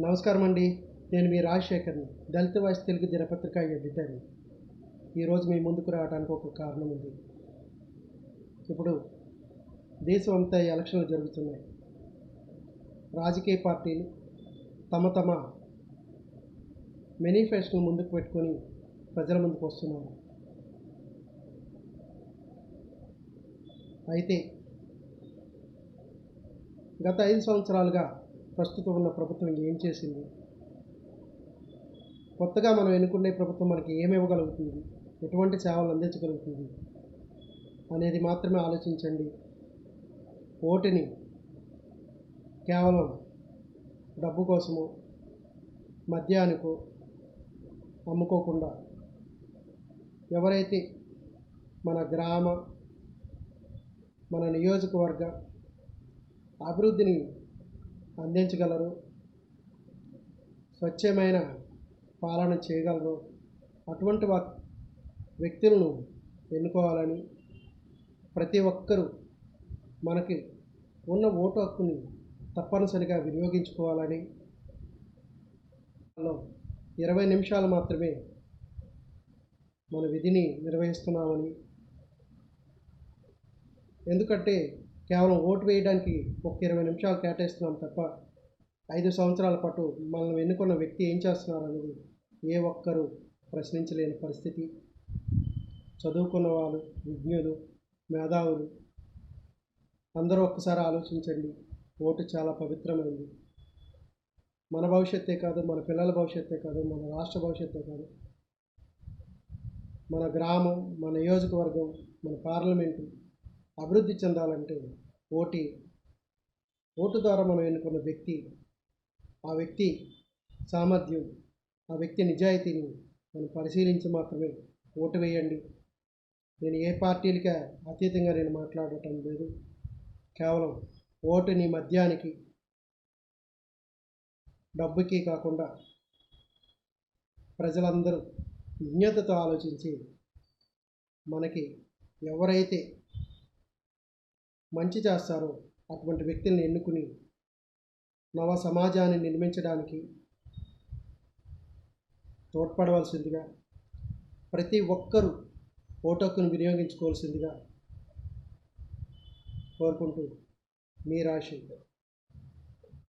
నమస్కారం అండి. నేను మీ రాజశేఖర్ని, దళిత వాయిస్ తెలుగు దినపత్రిక ఎడిటర్ని. ఈరోజు మీ ముందుకు రావడానికి ఒక కారణం ఉంది. ఇప్పుడు దేశం అంతా ఎలక్షన్లు జరుగుతున్నాయి. రాజకీయ పార్టీలు తమ మేనిఫెస్టోను ముందుకు పెట్టుకొని ప్రజల ముందుకు వస్తున్నారు. అయితే గత 5 సంవత్సరాలుగా ప్రస్తుతం ఉన్న ప్రభుత్వం ఏం చేసింది, కొత్తగా మనం ఎన్నుకునే ప్రభుత్వం మనకి ఏమి ఇవ్వగలుగుతుంది, ఎటువంటి సేవలు అందించగలుగుతుంది అనేది మాత్రమే ఆలోచించండి. ఓటుని కేవలం డబ్బు కోసమో మద్యానికో అమ్ముకోకుండా ఎవరైతే మన గ్రామ మన నియోజకవర్గ అభివృద్ధిని అందించగలరు, స్వచ్ఛమైన పాలన చేయగలరు, అటువంటి వ్యక్తులను ఎన్నుకోవాలని, ప్రతి ఒక్కరూ మనకి ఉన్న ఓటు హక్కుని తప్పనిసరిగా వినియోగించుకోవాలని 20 నిమిషాలు మాత్రమే మన విధిని నిర్వహిస్తున్నామని, ఎందుకంటే కేవలం ఓటు వేయడానికి ఒక 20 నిమిషాలు కేటాయిస్తున్నాం తప్ప 5 సంవత్సరాల పాటు మనల్ని ఎన్నుకున్న వ్యక్తి ఏం చేస్తున్నారు అనేది ఏ ఒక్కరూ ప్రశ్నించలేని పరిస్థితి. చదువుకున్న వాళ్ళు, విజ్ఞులు, మేధావులు అందరూ ఒక్కసారి ఆలోచించండి. ఓటు చాలా పవిత్రమైనది. మన భవిష్యత్తే కాదు, మన పిల్లల భవిష్యత్తే కాదు, మన రాష్ట్ర భవిష్యత్తే కాదు, మన గ్రామం, మన నియోజకవర్గం, మన పార్లమెంటు అభివృద్ధి చెందాలంటే ఓటు ద్వారా మనం ఎన్నుకున్న వ్యక్తి, ఆ వ్యక్తి సామర్థ్యం, ఆ వ్యక్తి నిజాయితీని మనం పరిశీలించి మాత్రమే ఓటు వేయండి. నేను ఏ పార్టీలకి అతీతంగా నేను మాట్లాడటం లేదు. కేవలం ఓటుని మద్యానికి, డబ్బుకి కాకుండా ప్రజలందరూ విజ్ఞతతో ఆలోచించి మనకి ఎవరైతే మంచి చేస్తారో అటువంటి వ్యక్తుల్ని ఎన్నుకుని నవ సమాజాన్ని నిర్మించడానికి తోడ్పడవలసిందిగా, ప్రతి ఒక్కరూ ఓటు హక్కును వినియోగించుకోవాల్సిందిగా కోరుకుంటూ మీ రాజశేఖర్.